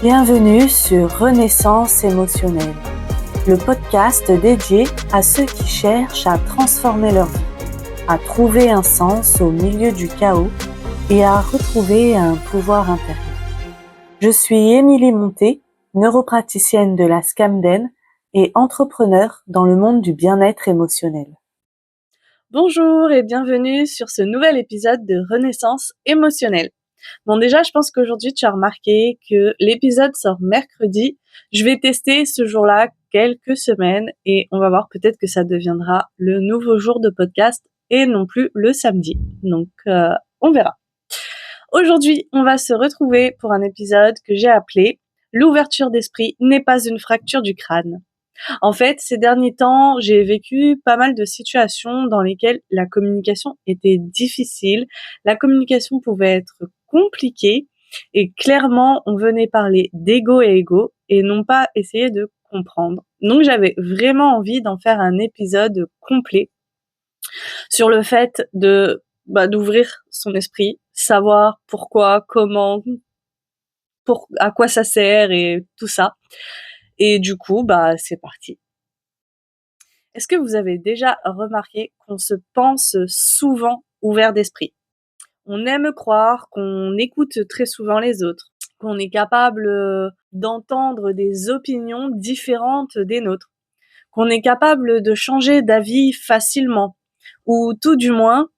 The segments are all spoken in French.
Bienvenue sur Renaissance émotionnelle, le podcast dédié à ceux qui cherchent à transformer leur vie, à trouver un sens au milieu du chaos et à retrouver un pouvoir intérieur. Je suis Émilie Monté, neuropraticienne de la Scamden et entrepreneur dans le monde du bien-être émotionnel. Bonjour et bienvenue sur ce nouvel épisode de Renaissance émotionnelle. Bon, déjà, je pense qu'aujourd'hui, tu as remarqué que l'épisode sort mercredi. Je vais tester ce jour-là quelques semaines et on va voir, peut-être que ça deviendra le nouveau jour de podcast et non plus le samedi. Donc, on verra. Aujourd'hui, on va se retrouver pour un épisode que j'ai appelé « L'ouverture d'esprit n'est pas une fracture du crâne ». En fait, ces derniers temps, j'ai vécu pas mal de situations dans lesquelles la communication était difficile, la communication pouvait être compliquée et clairement, on venait parler d'ego et ego et non pas essayer de comprendre. Donc, j'avais vraiment envie d'en faire un épisode complet sur le fait d'ouvrir son esprit, savoir pourquoi, comment, à quoi ça sert et tout ça. Et du coup, c'est parti. Est-ce que vous avez déjà remarqué qu'on se pense souvent ouvert d'esprit ? On aime croire qu'on écoute très souvent les autres, qu'on est capable d'entendre des opinions différentes des nôtres, qu'on est capable de changer d'avis facilement, ou tout du moins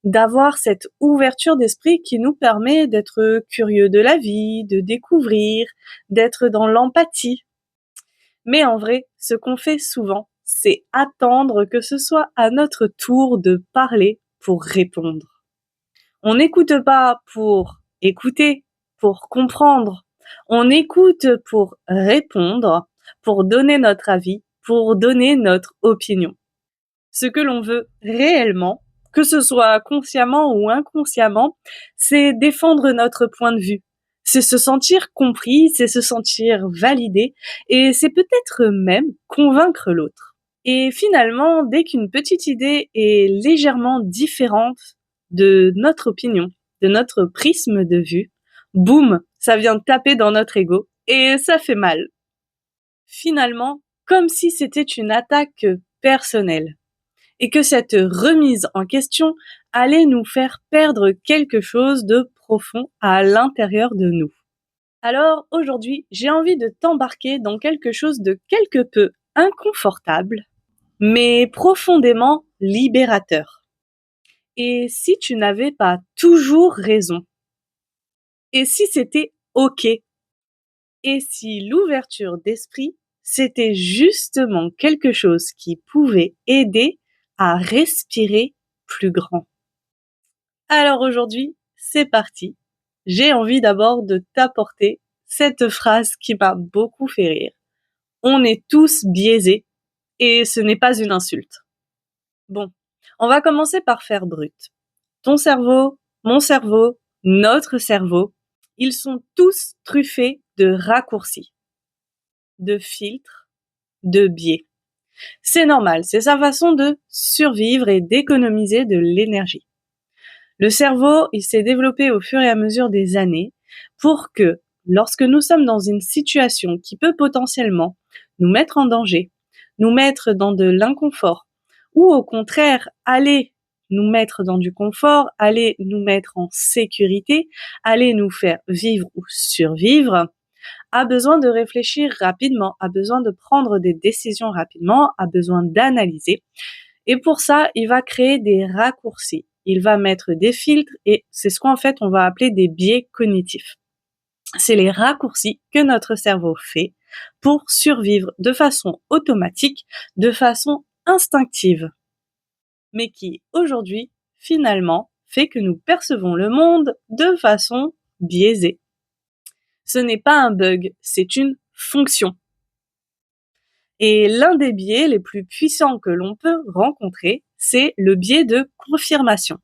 d'avoir cette ouverture d'esprit qui nous permet d'être curieux de la vie, de découvrir, d'être dans l'empathie. Mais en vrai, ce qu'on fait souvent, c'est attendre que ce soit à notre tour de parler pour répondre. On n'écoute pas pour écouter, pour comprendre. On écoute pour répondre, pour donner notre avis, pour donner notre opinion. Ce que l'on veut réellement, que ce soit consciemment ou inconsciemment, c'est défendre notre point de vue. C'est se sentir compris, c'est se sentir validé et c'est peut-être même convaincre l'autre. Et finalement, dès qu'une petite idée est légèrement différente de notre opinion, de notre prisme de vue, boum, ça vient taper dans notre ego et ça fait mal. Finalement, comme si c'était une attaque personnelle et que cette remise en question allait nous faire perdre quelque chose de profond à l'intérieur de nous. Alors aujourd'hui, j'ai envie de t'embarquer dans quelque chose de quelque peu inconfortable, mais profondément libérateur. Et si tu n'avais pas toujours raison? Et si c'était OK? Et si l'ouverture d'esprit, c'était justement quelque chose qui pouvait aider à respirer plus grand? Alors aujourd'hui, c'est parti. J'ai envie d'abord de t'apporter cette phrase qui m'a beaucoup fait rire. On est tous biaisés et ce n'est pas une insulte. Bon, on va commencer par faire brut. Ton cerveau, mon cerveau, notre cerveau, ils sont tous truffés de raccourcis, de filtres, de biais. C'est normal, c'est sa façon de survivre et d'économiser de l'énergie. Le cerveau, il s'est développé au fur et à mesure des années pour que, lorsque nous sommes dans une situation qui peut potentiellement nous mettre en danger, nous mettre dans de l'inconfort, ou au contraire, aller nous mettre dans du confort, aller nous mettre en sécurité, aller nous faire vivre ou survivre, a besoin de réfléchir rapidement, a besoin de prendre des décisions rapidement, a besoin d'analyser. Et pour ça, il va créer des raccourcis. Il va mettre des filtres et c'est ce qu'en fait on va appeler des biais cognitifs. C'est les raccourcis que notre cerveau fait pour survivre de façon automatique, de façon instinctive, mais qui aujourd'hui, finalement, fait que nous percevons le monde de façon biaisée. Ce n'est pas un bug, c'est une fonction. Et l'un des biais les plus puissants que l'on peut rencontrer, c'est le biais de confirmation.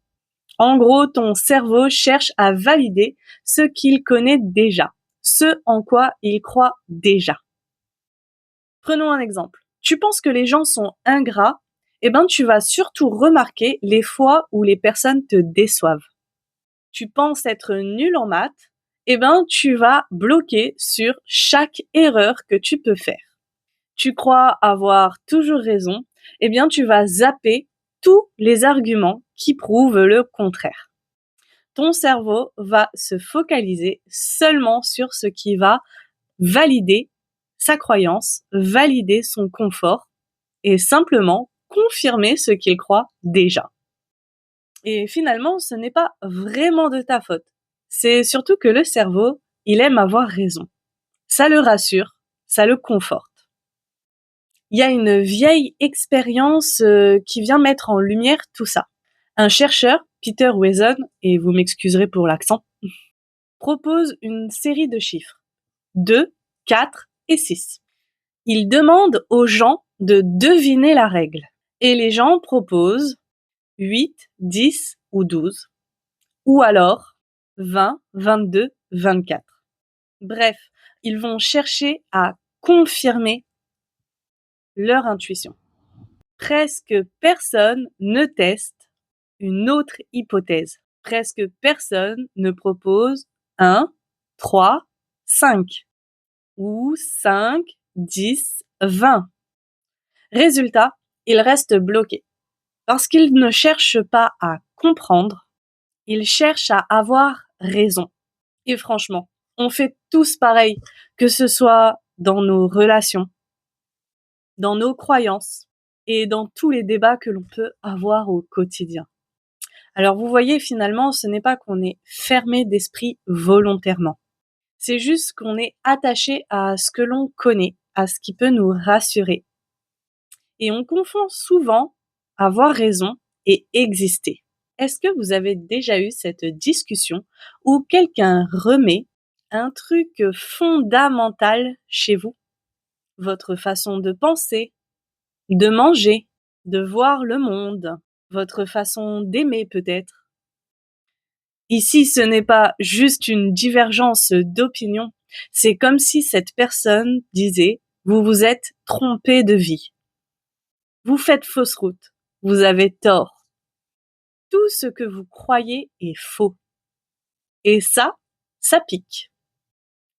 En gros, ton cerveau cherche à valider ce qu'il connaît déjà, ce en quoi il croit déjà. Prenons un exemple. Tu penses que les gens sont ingrats, tu vas surtout remarquer les fois où les personnes te déçoivent. Tu penses être nul en maths, tu vas bloquer sur chaque erreur que tu peux faire. Tu crois avoir toujours raison, tu vas zapper tous les arguments qui prouvent le contraire. Ton cerveau va se focaliser seulement sur ce qui va valider sa croyance, valider son confort et simplement confirmer ce qu'il croit déjà. Et finalement, ce n'est pas vraiment de ta faute. C'est surtout que le cerveau, il aime avoir raison. Ça le rassure, ça le conforte. Il y a une vieille expérience qui vient mettre en lumière tout ça. Un chercheur, Peter Wesen, et vous m'excuserez pour l'accent, propose une série de chiffres, 2, 4 et 6. Il demande aux gens de deviner la règle. Et les gens proposent 8, 10 ou 12. Ou alors 20, 22, 24. Bref, ils vont chercher à confirmer leur intuition. Presque personne ne teste une autre hypothèse. Presque personne ne propose 1, 3, 5 ou 5, 10, 20. Résultat, ils restent bloqués parce qu'ils ne cherchent pas à comprendre, ils cherchent à avoir raison. Et franchement, on fait tous pareil, que ce soit dans nos relations, dans nos croyances et dans tous les débats que l'on peut avoir au quotidien. Alors vous voyez, finalement, ce n'est pas qu'on est fermé d'esprit volontairement. C'est juste qu'on est attaché à ce que l'on connaît, à ce qui peut nous rassurer. Et on confond souvent avoir raison et exister. Est-ce que vous avez déjà eu cette discussion où quelqu'un remet un truc fondamental chez vous? Votre façon de penser, de manger, de voir le monde, votre façon d'aimer peut-être. Ici, ce n'est pas juste une divergence d'opinion, c'est comme si cette personne disait « vous vous êtes trompé de vie ». Vous faites fausse route, vous avez tort. Tout ce que vous croyez est faux. Et ça pique.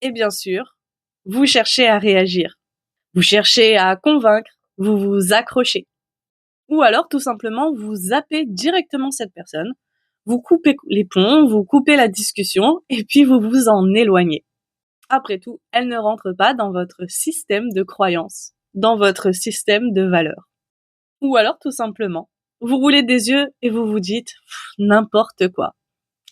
Et bien sûr, vous cherchez à réagir. Vous cherchez à convaincre, vous vous accrochez. Ou alors, tout simplement, vous zappez directement cette personne, vous coupez les ponts, vous coupez la discussion, et puis vous vous en éloignez. Après tout, elle ne rentre pas dans votre système de croyance, dans votre système de valeurs. Ou alors, tout simplement, vous roulez des yeux et vous vous dites « n'importe quoi ».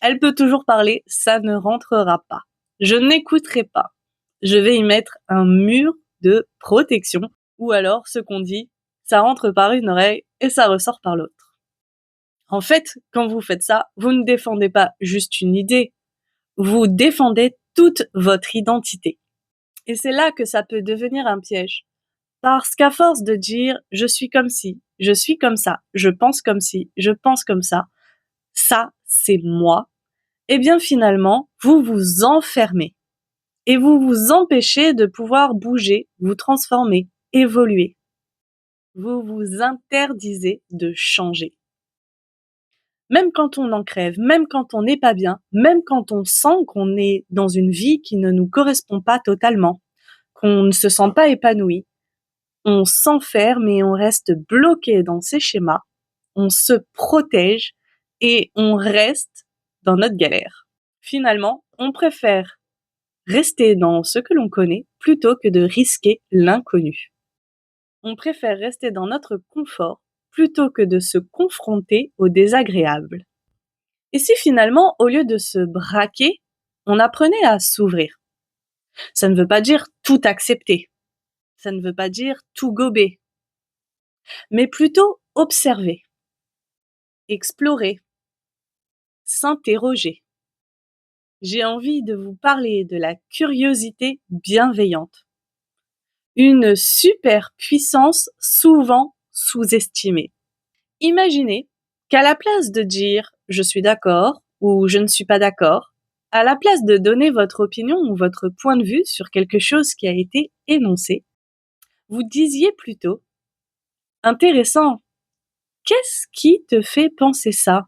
Elle peut toujours parler, ça ne rentrera pas. Je n'écouterai pas. Je vais y mettre un mur de protection. Ou alors, ce qu'on dit, ça rentre par une oreille et ça ressort par l'autre. En fait, quand vous faites ça, vous ne défendez pas juste une idée. Vous défendez toute votre identité. Et c'est là que ça peut devenir un piège. Parce qu'à force de dire « je suis comme ci, je suis comme ça, je pense comme ci, je pense comme ça c'est moi », finalement, vous vous enfermez et vous vous empêchez de pouvoir bouger, vous transformer, évoluer. Vous vous interdisez de changer. Même quand on en crève, même quand on n'est pas bien, même quand on sent qu'on est dans une vie qui ne nous correspond pas totalement, qu'on ne se sent pas épanoui, on s'enferme et on reste bloqué dans ces schémas, on se protège et on reste dans notre galère. Finalement, on préfère rester dans ce que l'on connaît plutôt que de risquer l'inconnu. On préfère rester dans notre confort plutôt que de se confronter au désagréable. Et si finalement, au lieu de se braquer, on apprenait à s'ouvrir? Ça ne veut pas dire tout accepter. Ça ne veut pas dire tout gober. Mais plutôt observer, explorer, s'interroger. J'ai envie de vous parler de la curiosité bienveillante. Une super puissance souvent sous-estimée. Imaginez qu'à la place de dire « je suis d'accord » ou « je ne suis pas d'accord », à la place de donner votre opinion ou votre point de vue sur quelque chose qui a été énoncé, vous disiez plutôt « intéressant, qu'est-ce qui te fait penser ça ?»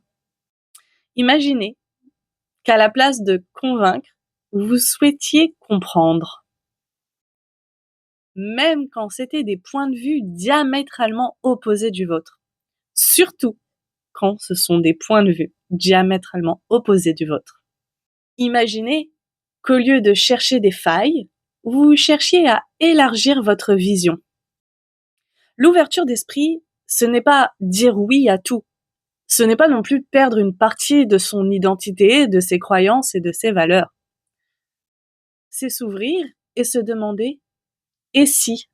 Imaginez qu'à la place de convaincre, vous souhaitiez comprendre, même quand c'était des points de vue diamétralement opposés du vôtre. Surtout quand ce sont des points de vue diamétralement opposés du vôtre. Imaginez qu'au lieu de chercher des failles, vous cherchiez à élargir votre vision. L'ouverture d'esprit, ce n'est pas dire oui à tout. Ce n'est pas non plus perdre une partie de son identité, de ses croyances et de ses valeurs. C'est s'ouvrir et se demander « et si ?»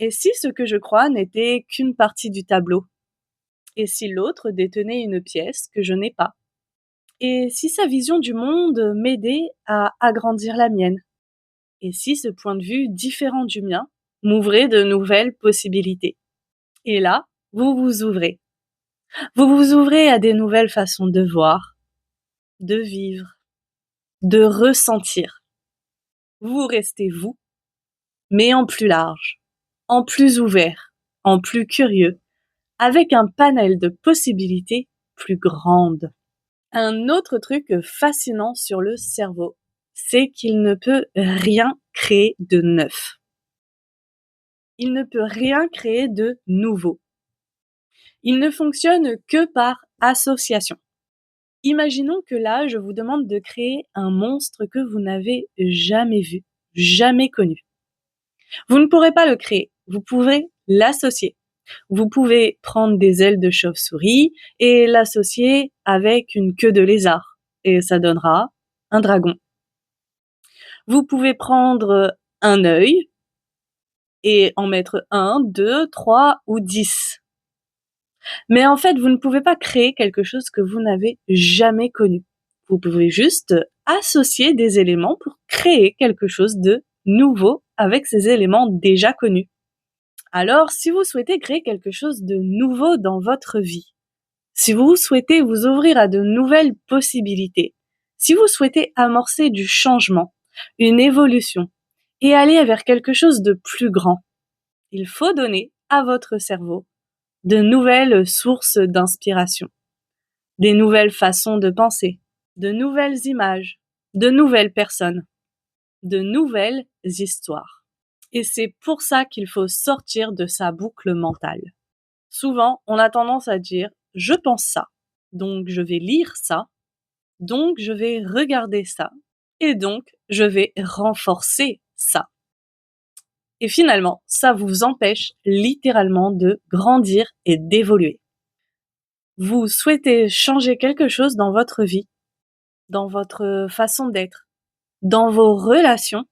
Et si ce que je crois n'était qu'une partie du tableau? Et si l'autre détenait une pièce que je n'ai pas? Et si sa vision du monde m'aidait à agrandir la mienne? Et si ce point de vue différent du mien m'ouvrait de nouvelles possibilités? Et là, vous vous ouvrez. Vous vous ouvrez à des nouvelles façons de voir, de vivre, de ressentir. Vous restez vous, mais en plus large, en plus ouvert, en plus curieux, avec un panel de possibilités plus grande. Un autre truc fascinant sur le cerveau, c'est qu'il ne peut rien créer de neuf. Il ne peut rien créer de nouveau. Il ne fonctionne que par association. Imaginons que là, je vous demande de créer un monstre que vous n'avez jamais vu, jamais connu. Vous ne pourrez pas le créer, vous pourrez l'associer. Vous pouvez prendre des ailes de chauve-souris et l'associer avec une queue de lézard, et ça donnera un dragon. Vous pouvez prendre un œil et en mettre 1, 2, 3 ou 10. Mais en fait, vous ne pouvez pas créer quelque chose que vous n'avez jamais connu. Vous pouvez juste associer des éléments pour créer quelque chose de nouveau avec ces éléments déjà connus. Alors, si vous souhaitez créer quelque chose de nouveau dans votre vie, si vous souhaitez vous ouvrir à de nouvelles possibilités, si vous souhaitez amorcer du changement, une évolution, et aller vers quelque chose de plus grand, il faut donner à votre cerveau de nouvelles sources d'inspiration, des nouvelles façons de penser, de nouvelles images, de nouvelles personnes, de nouvelles histoires. Et c'est pour ça qu'il faut sortir de sa boucle mentale. Souvent, on a tendance à dire « je pense ça, donc je vais lire ça, donc je vais regarder ça, et donc je vais renforcer ça ». Et finalement, ça vous empêche littéralement de grandir et d'évoluer. Vous souhaitez changer quelque chose dans votre vie, dans votre façon d'être, dans vos relations,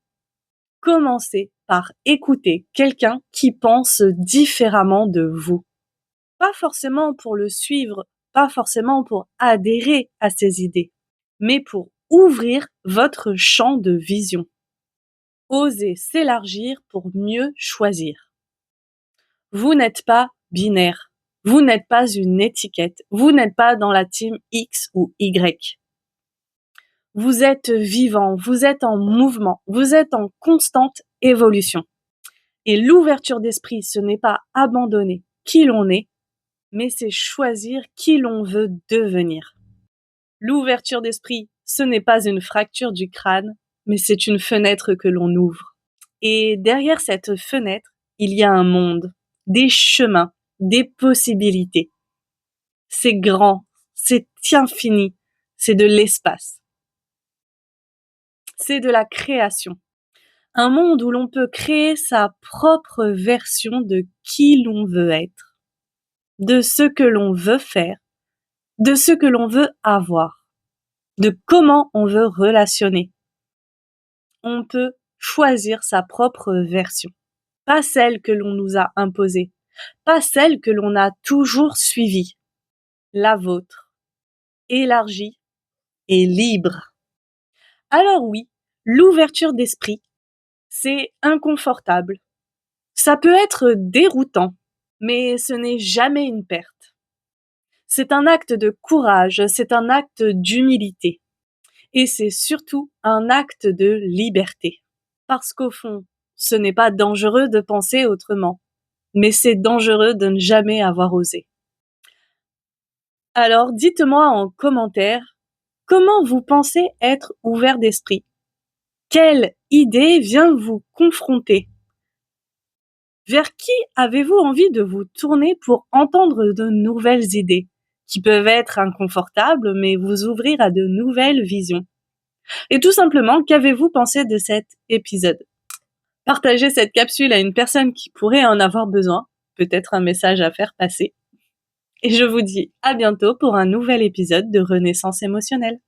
commencez par écouter quelqu'un qui pense différemment de vous. Pas forcément pour le suivre, pas forcément pour adhérer à ses idées, mais pour ouvrir votre champ de vision. Osez s'élargir pour mieux choisir. Vous n'êtes pas binaire, vous n'êtes pas une étiquette, vous n'êtes pas dans la team X ou Y. Vous êtes vivant, vous êtes en mouvement, vous êtes en constante évolution. Et l'ouverture d'esprit, ce n'est pas abandonner qui l'on est, mais c'est choisir qui l'on veut devenir. L'ouverture d'esprit, ce n'est pas une fracture du crâne, mais c'est une fenêtre que l'on ouvre. Et derrière cette fenêtre, il y a un monde, des chemins, des possibilités. C'est grand, c'est infini, c'est de l'espace. C'est de la création. Un monde où l'on peut créer sa propre version de qui l'on veut être, de ce que l'on veut faire, de ce que l'on veut avoir, de comment on veut relationner. On peut choisir sa propre version, pas celle que l'on nous a imposée, pas celle que l'on a toujours suivie, la vôtre, élargie et libre. Alors oui, l'ouverture d'esprit, c'est inconfortable. Ça peut être déroutant, mais ce n'est jamais une perte. C'est un acte de courage, c'est un acte d'humilité. Et c'est surtout un acte de liberté. Parce qu'au fond, ce n'est pas dangereux de penser autrement, mais c'est dangereux de ne jamais avoir osé. Alors dites-moi en commentaire comment vous pensez être ouvert d'esprit. Quelle idée vient vous confronter? Vers qui avez-vous envie de vous tourner pour entendre de nouvelles idées, qui peuvent être inconfortables, mais vous ouvrir à de nouvelles visions? Et tout simplement, qu'avez-vous pensé de cet épisode? Partagez cette capsule à une personne qui pourrait en avoir besoin, peut-être un message à faire passer. Et je vous dis à bientôt pour un nouvel épisode de Renaissance émotionnelle.